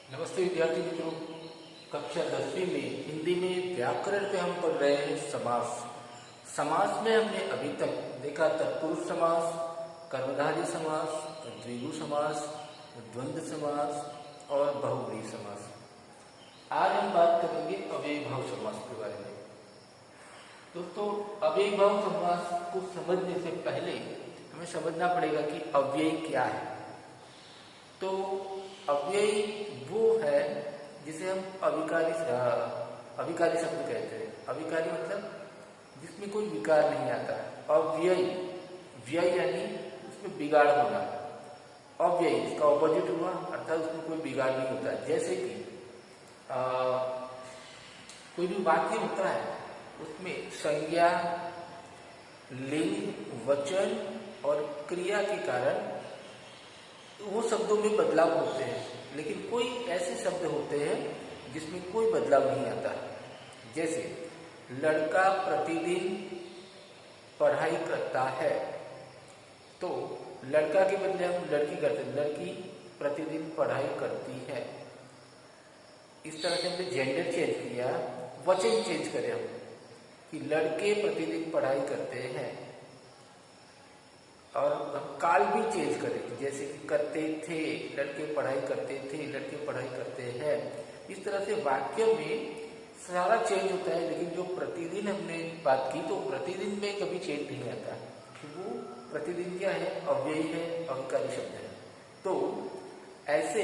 नमस्ते विद्यार्थी मित्रों। कक्षा 10वीं में हिंदी में व्याकरण पे हम पढ़ रहे हैं समास। समास में हमने अभी तक देखा तत्पुरुष समास, कर्मधारय समास, द्विगु समास, द्वंद्व समास और बहुव्रीहि समास। आज हम बात करेंगे अव्ययीभाव समास के बारे में। दोस्तों, अव्ययीभाव समास को समझने से पहले हमें समझना पड़ेगा कि अव्ययी क्या है। तो अव्ययी वो है जिसे हम अविकारी शब्द कहते हैं। अविकारी मतलब जिसमें कोई विकार नहीं आता है। अव्ययी, व्यय यानी उसमें बिगाड़ होना। अव्ययी इसका ऑपोजिट हुआ, अर्थात उसमें कोई बिगाड़ नहीं होता है। जैसे कि कोई भी वाक्य होता है, उसमें संज्ञा, लिंग, वचन और क्रिया के कारण वो शब्दों में बदलाव होते हैं, लेकिन कोई ऐसे शब्द होते हैं जिसमें कोई बदलाव नहीं आता। जैसे लड़का प्रतिदिन पढ़ाई करता है, तो लड़का के बदले हम लड़की करते हैं। लड़की प्रतिदिन पढ़ाई करती है। इस तरह से हमने जेंडर चेंज किया, वचन चेंज करें हम कि लड़के प्रतिदिन पढ़ाई करते हैं। और हम काल भी चेंज करें, जैसे कि करते थे, लड़के पढ़ाई करते थे, लड़के पढ़ाई करते हैं। इस तरह से वाक्य में सारा चेंज होता है, लेकिन जो प्रतिदिन हमने बात की तो प्रतिदिन में कभी चेंज नहीं आता। वो प्रतिदिन क्या है? अव्ययी है, अविकारी शब्द है। तो ऐसे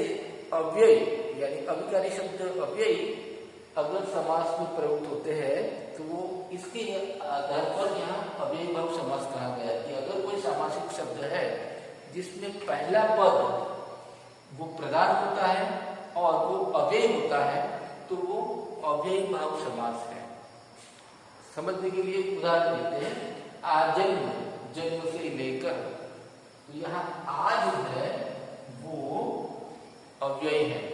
अव्ययी यानी अविकारी शब्द अव्ययी अगर समास में प्रयुक्त होते हैं तो वो इसके आधार पर यहाँ अव्ययीभाव समास कहा गया कि अगर कोई सामासिक शब्द है जिसमें पहला पद वो प्रधान होता है और वो अव्ययी होता है तो वो अव्ययीभाव समास है। समझने के लिए एक उदाहरण देते हैं। आजन्म, जन्म से लेकर, तो यहाँ आज है वो अव्ययी है।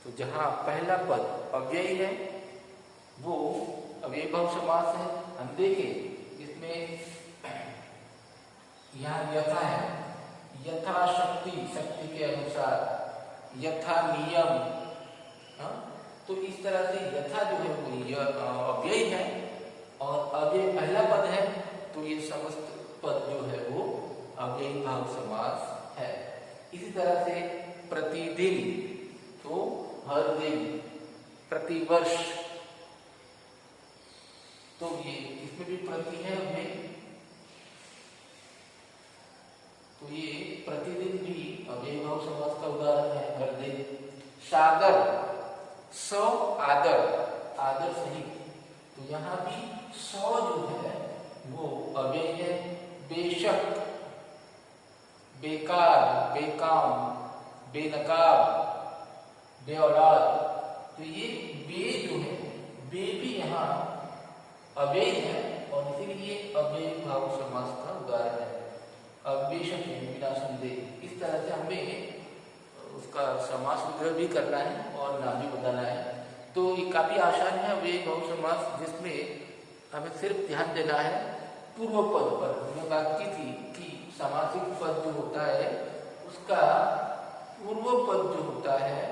तो जहां पहला पद अव्ययी है वो अव्ययीभाव समास है। हम देखें इसमें यहाँ यथा है, यथा शक्ति, शक्ति के अनुसार, यथा नियम। तो इस तरह से यथा जो है वो अव्ययी है और अव्यय पहला पद है, तो ये समस्त पद जो है वो अव्ययीभाव समास है। इसी तरह से प्रतिदिन, तो हर दिन, प्रतिवर्ष, तो ये इसमें भी प्रति है अव्ययी, तो ये प्रतिदिन भी अव्ययीभाव समास का उदाहरण है, हर दिन। सादर, सौ आदर, आदर सहित, तो यहाँ भी सौ जो है वो अव्ययी है। बेशक, बेकार, बेकाम, बेनकाब, बे औलाद, तो ये बे जो है, बे भी यहाँ अव्ययी है और इसीलिए अव्ययीभाव समास का उदाहरण है। अब बेशक बिना संदेह, इस तरह से हमें उसका समास विग्रह भी करना है और नाम भी बताना है। तो ये काफी आसान है अव्ययीभाव समास, जिसमें हमें सिर्फ ध्यान देना है पूर्व पद पर। हमने बात की थी कि सामासिक पद जो होता है उसका पूर्व पद जो होता है,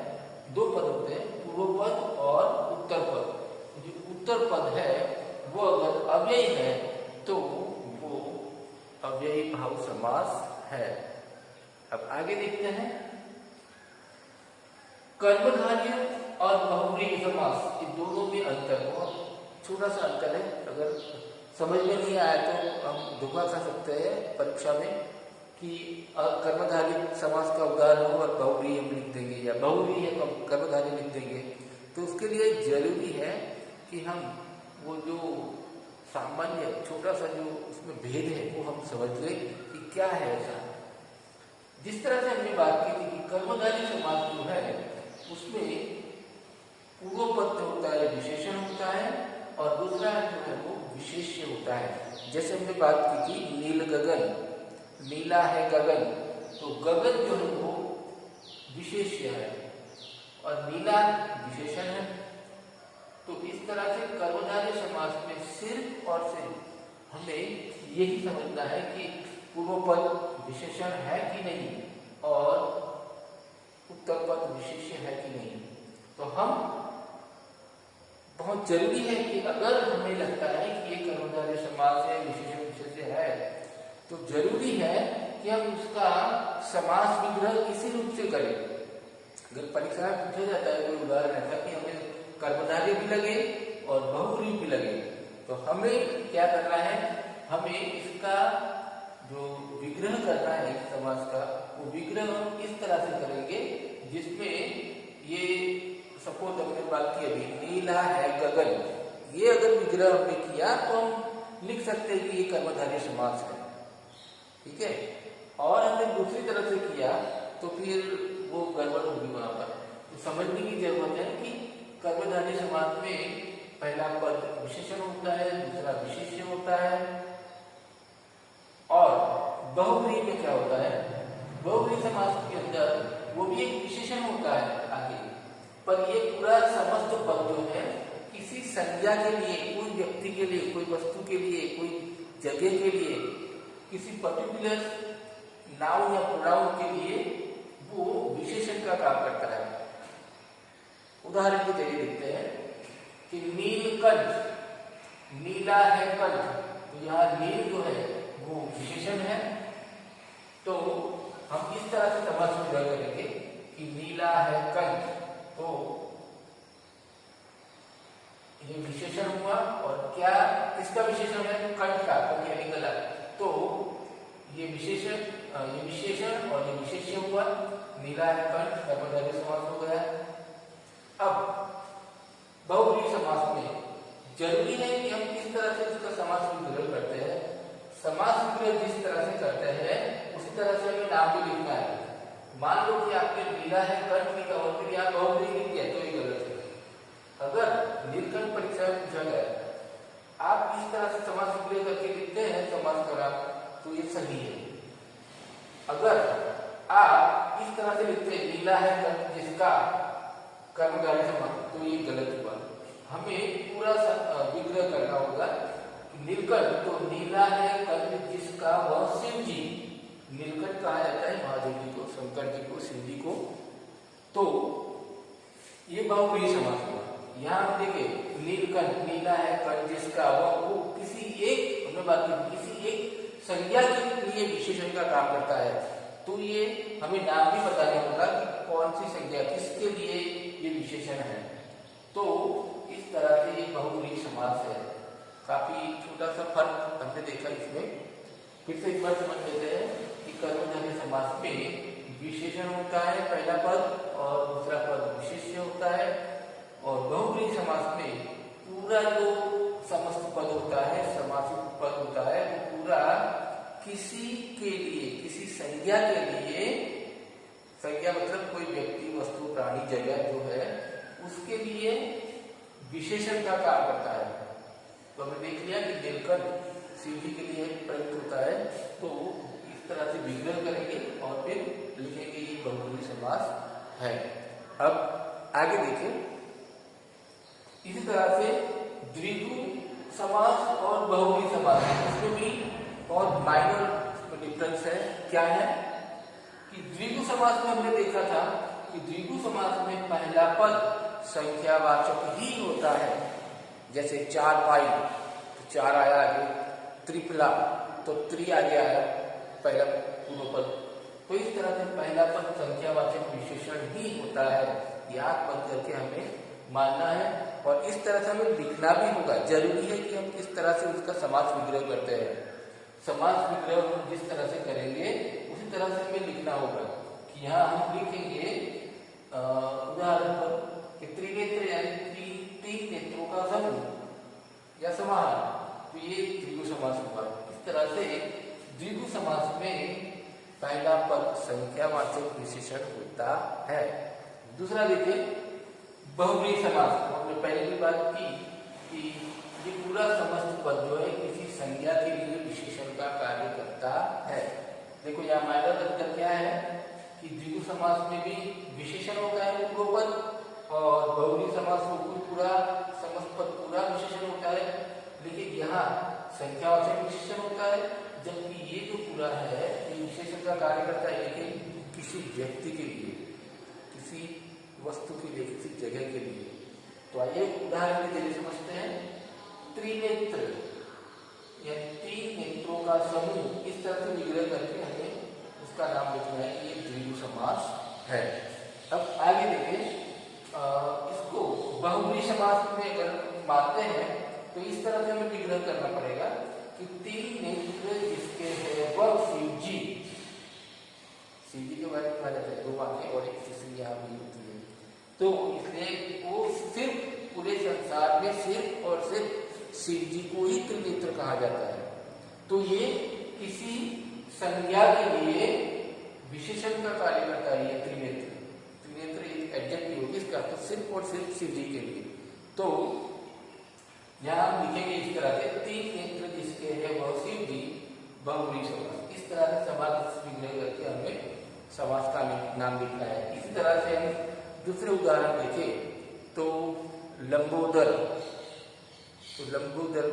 दो पद होते हैं, पूर्व पद और उत्तर पद। जो उत्तर पद है वो अगर अव्ययी है तो वो अव्ययीभाव समास है। अब आगे देखते हैं कर्मधारय और बहुव्रीहि समास, इन दोनों में अंतर, बहुत छोटा सा अंतर है। अगर समझ में नहीं आया तो हम धोखा खा सकते हैं परीक्षा में कि कर्मधारय समास का उदाहरण हो और बहुव्रीहि हम लिख देंगे या बहुव्रीहि है कर्मधारय लिख देंगे। तो उसके लिए जरूरी है कि हम वो जो सामान्य छोटा सा जो उसमें भेद है वो हम समझ लें कि क्या है ऐसा। जिस तरह से हमने बात की थी कि कर्मधारय समास जो है उसमें पूर्व पद जो होता है विशेषण होता है और दूसरा जो है वो विशेष्य होता है। जैसे हमने बात की थी नील गगन, नीला है गगन, तो गगन जो है वो विशेष्य है और नीला विशेषण है। तो इस तरह से कर्मधारय समास में सिर्फ और सिर्फ हमें यही समझना है कि पूर्व पद विशेषण है कि नहीं और उत्तर पद विशेष्य है कि नहीं। तो हम बहुत जरूरी है कि अगर हमें लगता है कि ये कर्मधारय समास है, विशेषण विशेष्य है, तो जरूरी है कि हम उसका समास विग्रह किसी रूप से करें। अगर परीक्षा में पूछा जाता है कोई उदाहरण ऐसा कि हमें कर्मधारय भी लगे और बहुव्रीहि भी लगे, तो हमें क्या करना है, हमें इसका जो विग्रह करना है इस समास का, वो विग्रह हम इस तरह से करेंगे जिसमें ये सपोज हमने बात की अभी नीला है गगन, ये अगर विग्रह हमने किया तो हम लिख सकते हैं कि ये कर्मधारय समास है, ठीक है। और हमने दूसरी तरह से किया तो फिर वो गड़बड़ होगी वहां पर। तो समझने की जरूरत है कि कर्मधारय समास में पहला पद विशेषण होता है, दूसरा विशेष्य होता है। और बहुव्रीहि में क्या होता है, बहुव्रीहि समास के अंदर वो भी एक विशेषण होता है आगे, पर ये पूरा समस्त पद जो है किसी संज्ञा के लिए, कोई व्यक्ति के लिए, कोई वस्तु के लिए, कोई जगह के लिए, किसी पर्टिकुलर नाउन या प्रोनाउन के लिए वो विशेषण का काम करता है। उदाहरण के जरिए देखते हैं कि नीलकंठ, नीला है कंठ, तो यहाँ नील जो है वो विशेषण है। तो हम इस तरह से समास विग्रह करेंगे कि नीला है कंठ, तो ये विशेषण हुआ। और क्या किसका विशेषण है, कंठ का, कंठ यानी गला। तो ये विशेषण, ये विशेषण और ये विशेष्य हुआ, नीला है कंठ, कर्मधारय समास हो गया। अब बहुव्रीहि समास में जरूरी है कि हम किस तरह से उसका समास विग्रह करते हैं। समास विग्रह जिस तरह से करते हैं उसी तरह से हमें नाम भी लिखना है। मान लो कि आपने नीला है कंठ लिखा और फिर यहाँ बहुव्रीहि लिख दिया, तो ये गलत है। अगर नीलकंठ परीक्षा में पूछा गया, आप इस तरह से समास विग्रह करके लिखते हैं समास का नाम, तो ये सही है। अगर आप इस तरह से लिखते हैं नीला है कंठ जिसका कर्मधारय समास, तो ये गलत हुआ। हमें पूरा विग्रह करना होगा। नीलकंठ, तो नीला है कंठ जिसका वह शिव जी, नीलकंठ कहा जाता है महादेव जी को, शंकर जी को, शिव जी को। तो ये बहुव्रीहि समास हुआ। यहाँ हम देखें नीलकंठ, नीला है कंठ जिसका वह, वो किसी एक, हमने बात की किसी एक संज्ञा के लिए विशेषण का काम करता है। तो ये हमें नाम भी बताना होगा कि कौन सी संज्ञा किसके लिए ये विशेषण है। तो इस तरह से ये बहुव्रीहि समास है। काफी छोटा सा फर्क हमने देखा इसमें। फिर से एक बार समझ लेते हैं कि कर्मधारय समास में विशेषण होता है पहला पद और दूसरा पद विशेष्य होता है। और बहुव्रीहि समास में पूरा जो समस्त पद होता है, समासित पद होता है, वो पूरा किसी के लिए, किसी संज्ञा के लिए, संज्ञा मतलब कोई व्यक्ति, वस्तु, प्राणी, जगह जो है उसके लिए विशेषण का काम करता है। तो हमने देख लिया कि नीलकंठ शिव जी के लिए प्रयुक्त होता है। तो इस तरह से विग्रह करेंगे और फिर लिखेंगे ये बहुव्रीहि समास है। अब आगे देखें, इसी तरह से द्विगु समास और बहुव्रीहि समास, इसमें भी बहुत माइनर डिफरेंस है। क्या है कि द्विगु समास में हमने देखा था कि द्विगु समास में पहला पद संख्यावाचक ही होता है। जैसे चार पाई, तो चार आया आगे, त्रिफला तो त्रि आगे आया पहला पूर्व पद। तो इस तरह से पहला पद संख्यावाचक विशेषण ही होता है। याद बंद करके हमें मानना है और इस तरह से हमें लिखना भी होगा। जरूरी है कि हम किस तरह से उसका समास विग्रह करते हैं। समास विग्रह हम जिस तरह से करेंगे उसी तरह से हमें लिखना होगा। कि यहाँ हम लिखेंगे उदाहरण पर त्रिनेत्र यानी तीन नेत्रों का समूह या समाहार, तो ये द्विगु समास हुआ। इस तरह से द्विगु समास में पहला पद संख्यावाचक विशेषण होता है। दूसरा देखिए बहुव्रीहि समास, हमने पहले भी बात की कि ये पूरा समस्त पद जो है किसी संज्ञा के लिए विशेषण का कार्य करता है। देखो यहाँ माइनर अंतर क्या है कि द्विगु समास में भी विशेषण होता है पूर्व पद, और बहुव्रीहि समास में पूरा समस्त पद पूरा विशेषण होता है। लेकिन यहाँ संख्यावाचक विशेषण होता है, जबकि ये जो पूरा है ये विशेषण का कार्य करता है, लेकिन किसी व्यक्ति के लिए, किसी वस्तु के लिए, किसी जगह के लिए। तो आइए उदाहरण के जरिए समझते हैं। त्रिनेत्र यानी 3 नेत्रों का समूह, इस तरह से विग्रह करके हमें उसका नाम लिखना है। ये द्विगु समास है। अब आगे देखें, इसको बहुब्रीहि समास में अगर मानते हैं तो इस तरह से हमें विग्रह करना पड़ेगा कि 3 नेत्र जिसके है वह शिव जी के बारे में कहा जाता है, 2 आंखें और एक तीसरी यहाँ भी होती है। तो इसलिए वो सिर्फ पूरे संसार में सिर्फ और सिर्फ शिव जी को ही त्रिनेत्र कहा जाता है। तो ये किसी संज्ञा के लिए विशेषण का कार्य करता है। ये त्रिनेत्र एक एडजेक्टिव होगी, इसका अर्थ सिर्फ और सिर्फ शिव जी के लिए। तो यहाँ हम लिखेंगे इस तरह से, 3 नेत्र जिसके है वह शिव जी, बहुब्रीहि समास। इस तरह से समास विग्रह करके हमें समास का नाम लिखना है। इसी तरह से हम दूसरे उदाहरण देखें तो लंबोदर। तो लंबोदर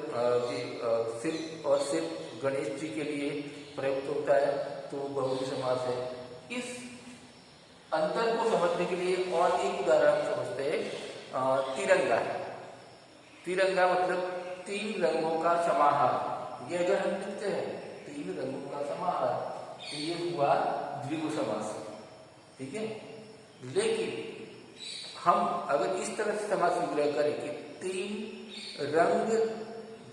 सिर्फ और सिर्फ गणेश जी के लिए प्रयुक्त होता है, तो बहुब्रीहि समास है। इस अंतर को समझने के लिए और एक उदाहरण समझते हैं। तिरंगा। तिरंगा मतलब 3 रंगों का समाहार। ये अगर हम लिखते हैं 3 रंगों का समाहार, तो ये हुआ द्विगु समास, ठीक है। लेकिन हम अगर इस तरह से समास विग्रह करें कि 3 रंग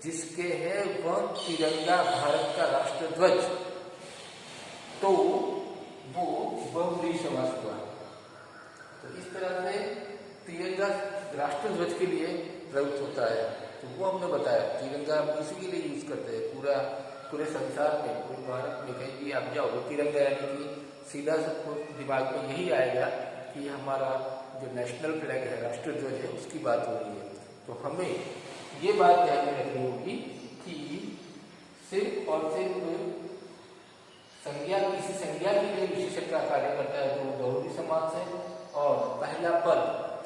जिसके है वह तिरंगा भारत का राष्ट्रध्वज, तो वो बहुब्रीहि समास हुआ। तो इस तरह से तिरंगा राष्ट्रध्वज के लिए प्रयुक्त होता है। तो वो हमने बताया, तिरंगा हम इसी के लिए यूज करते हैं। पूरे संसार में, पूरे भारत में कहीं भी आप जाओ, तिरंगा यानी कि सीधा सबको दिमाग में यही आएगा कि हमारा जो नेशनल फ्लैग है, राष्ट्रध्वज है, उसकी बात हो रही है। तो हमें ये बात ध्यान में रखनी होगी कि सिर्फ और सिर्फ संज्ञा, किसी संज्ञा के लिए विशेषण का कार्य करता है, तो बहुब्रीहि समास है। और पहला पद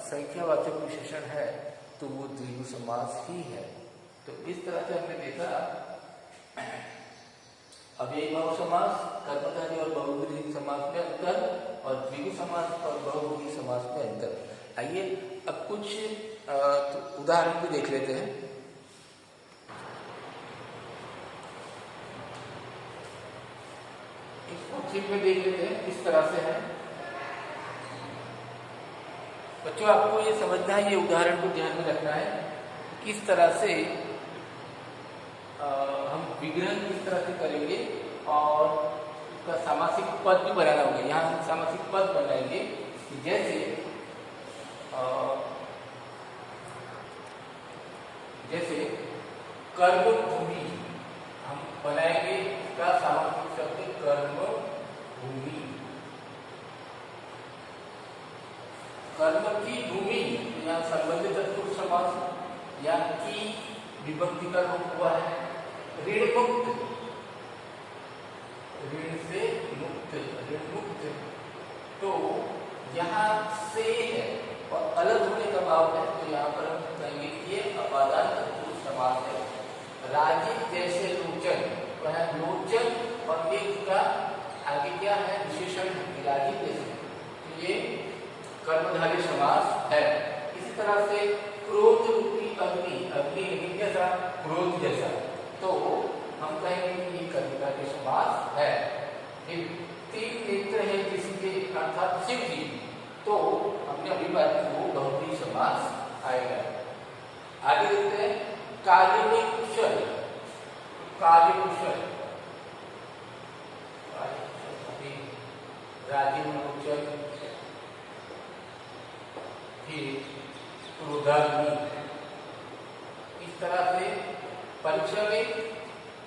संख्यावाचक विशेषण है, तो वो द्विगु समास ही है। तो इस तरह से हमने देखा अव्ययीभाव समास, कर्मधारय और बहुब्रीहि समास में अंतर, और द्विगु समास और बहुब्रीहि समास में अंतर। आइए अब कुछ उदाहरण भी देख लेते हैं। इसको ठीक में देख लेते हैं, किस तरह से है। बच्चों आपको ये समझना है, ये उदाहरण को ध्यान में रखना है, किस तरह से हम विग्रह किस तरह से करेंगे और उसका सामासिक पद भी बनाना होगा। यहाँ हम सामासिक पद बनाएंगे, जैसे कर्म भूमि हम बनाएंगे, इसका सामासिक शब्द कर्म भूमि। कर्म की भूमि, यहाँ संबंधित तत्पुरुष समास या की विभक्ति का रूप हुआ है। ऋण मुक्त, ऋण से मुक्त, ऋण मुक्त। तो यहाँ से है और अलग होने का भाव है, तो यहाँ पर हम कहेंगे कि ये अपादान तत्पुरुष समास है। राजीव जैसे लोचन, तो है लोचन और एक का आगे क्या है विशेषण, राजीव जैसे, तो ये कर्मधारय समास है। इसी तरह से क्रोध रूपी अग्नि, अग्नि लेकिन कैसा, क्रोध जैसा, तो हम कहेंगे कि ये कर्मधारय समास है। फिर 3 नेत्र है जिसके अर्थात शिव जी, तो हमने अभी बात की वो बहुब्रीहि समास आएगा। आगे देखते हैं कार्य में कुशल, कार्य कुशल, राजीव लोचन, फिर क्रोधाग्नि। इस तरह से परीक्षा में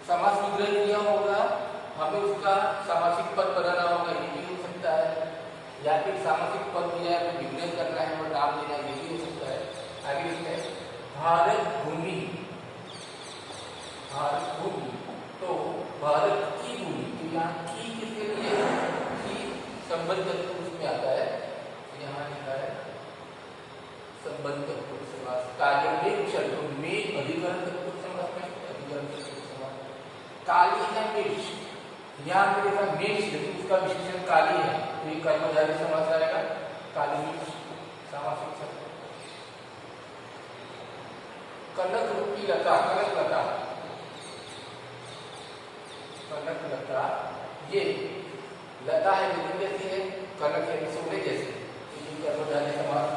समास विग्रह किया होगा, हमें उसका सामासिक पद बनाना होगा, ये भी हो सकता है, या फिर सामासिक पद दिया है विग्रह करना है और नाम देना, ये भी हो सकता है। आगे देखते हैं भारत भूमि, भारत भूमि, तो भारत की भूमि, तो यहाँ की किसके लिए, की संबंध तत्पुरुष में आता है, यहाँ लिखा है संबंध तत्पुरुष समास। कार्य में कुशल, तो में अधिकरण तत्पुरुष समास में, अधिकरण तत्पुरुष समास। काली है मिर्च, यहाँ पे देखा मिर्च, लेकिन उसका विशेषण काली है, तो ये कर्मधारय समास आएगा, काली मिर्च। कनक रूपी लता, कनक लता, कनक लता, ये लता है लेकिन कैसी है, कनक है सोने जैसे, कर्मधारय समास।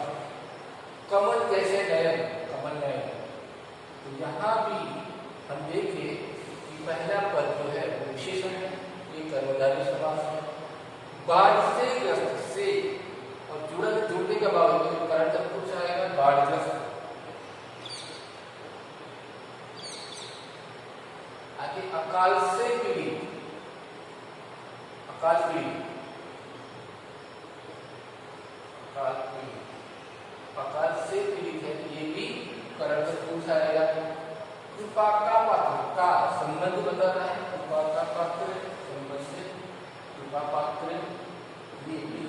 कमल जैसे नयन, कमल नयन, तो यहाँ भी हम देखें कि पहला पद जो है वो विशेषण है, ये कर्मधारय समास है। बाढ़ से ग्रस्त से और जुड़ने का भाव है, कारण तत्पुरुष आएगा, बाढ़ग्रस्त। आगे अकाल से पीड़ित, अकाल पीड़ित, अकाल पीड़ित, अकाल से पीड़ित है, ये भी कारण तत्पुरुष आएगा। कृपा का पात्र का संबंध बता रहा है, कृपा का पात्र संबंध से, कृपा पात्र, ये भी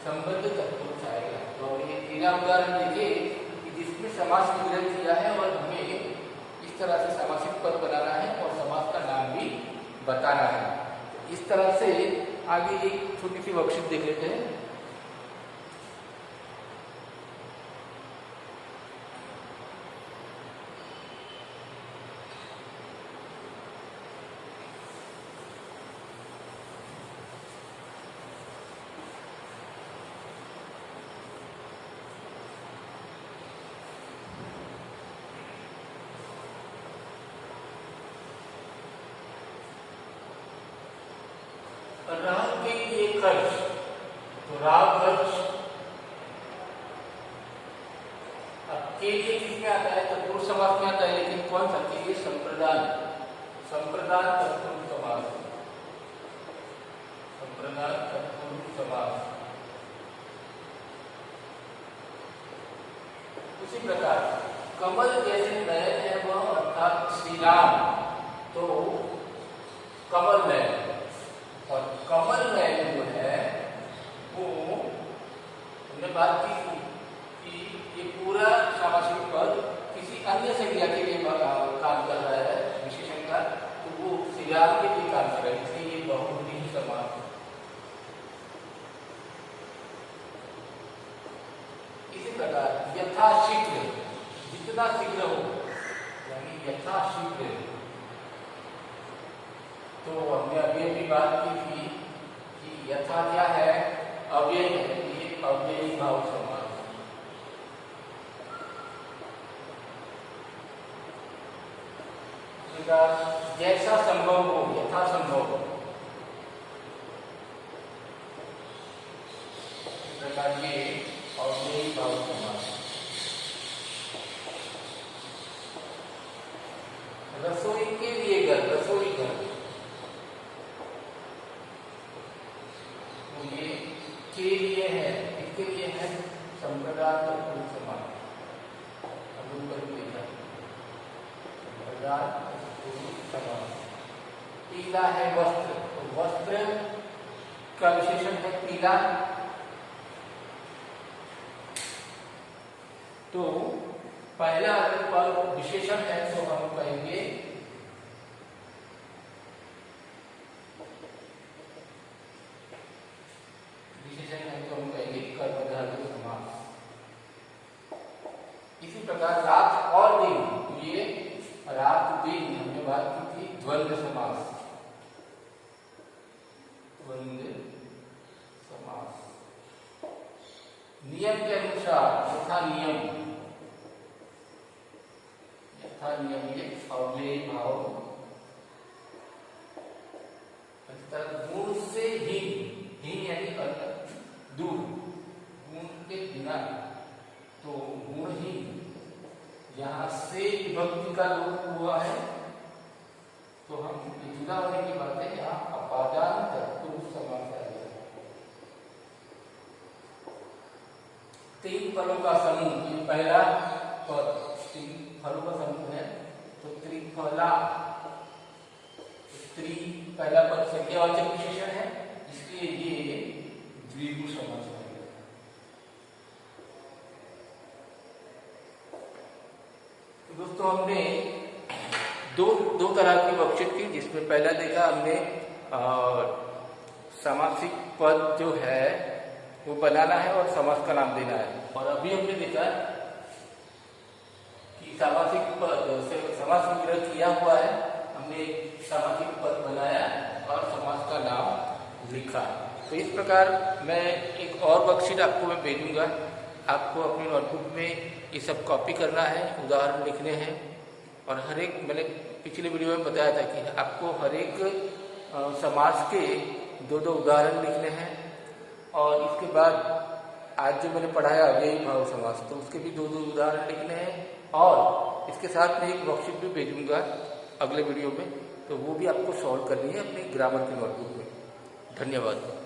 संबंध तत्पुरुष आएगा। तो ये तेरा उदाहरण देखिए कि जिसमें समास विग्रह किया है और हमें इस तरह से समासिक पद बनाना है और समास का नाम भी बताना है। इस तरह से आगे एक छोटी सी वर्कशीट देख लेते हैं। राग के लिए खर्च, तो राग खर्च, अब के लिए किसमें आता है, तत्पुरुष समास में आता है, लेकिन कौन सा के लिए, संप्रदान, संप्रदान तत्पुरुष समास, संप्रदान तत्पुरुष समास। उसी प्रकार कमल जैसे नयन है वह अर्थात श्री राम, तो कमल नयन, और कमल नयन जो है वो हमने बात की थी कि ये पूरा समासिक पद किसी अन्य संज्ञा के लिए काम कर रहा है, विशेषण का, तो वो श्रीराम के लिए काम कर रहा है, इसलिए ये बहुवचन समास। इसी प्रकार यथाशीघ्र, जितना शीघ्र हो, यानी यथाशीघ्र, तो हमने अभी भी बात की थी कि यथा क्या है, अव्यय है, ये अव्ययी भाव समास। जैसा संभव हो, यथा संभव हो, इस प्रकार ये अव्ययी भाव समास। रसोई के लिए घर, रसोई घर, के लिए है, इसके लिए है संप्रदान तत्पुरुष समास। अब ऊपर भी देखा संप्रदान तत्पुरुष समास। पीला है वस्त्र, तो वस्त्र का विशेषण है पीला, तो पहला अगर विशेषण है तो हम कहेंगे कर्मधारय समास। इसी प्रकार रात और दिन, ये रात दिन हमने बात की थी, द्वंद्व समास, द्वंद्व समास। नियम के अनुसार, यथा नियम, यथा नियम, ये अव्ययी भाव। गुण से हीन यानी दूर, गुण के बिना, तो गुण ही, यहाँ से विभक्ति का लोप हुआ है, तो हम जुदा होने की बात है, यहाँ अपादान तत्पुरुष समास आ गया। तीन फलों का समूह, ये पहला पद, तीन फलों का समूह है, तो त्रिफला, स्त्री पहला पद संज्ञावाचक विशेषण है, इसलिए ये द्विगु समास है। तो दोस्तों हमने दो तरह की वर्कशीट की, जिसमें पहला देखा हमने समासिक पद जो है वो बनाना है और समास का नाम देना है, और अभी हमने देखा कि सामासिक पद से समास संग्रह किया हुआ है, हमने सामासिक पद बनाया और समास का नाम लिखा। तो इस प्रकार मैं एक और वर्कशीट आपको मैं भेजूंगा, आपको अपनी नोटबुक में ये सब कॉपी करना है, उदाहरण लिखने हैं और हर एक, मैंने पिछले वीडियो में बताया था कि आपको हर एक समास के दो दो उदाहरण लिखने हैं और इसके बाद आज जो मैंने पढ़ाया अव्ययी भाव समास, तो उसके भी दो दो उदाहरण लिखने हैं और इसके साथ मैं एक वर्कशीट भी भेजूंगा अगले वीडियो में, तो वो भी आपको सॉल्व करनी है अपनी ग्रामर की नोटबुक में। धन्यवाद।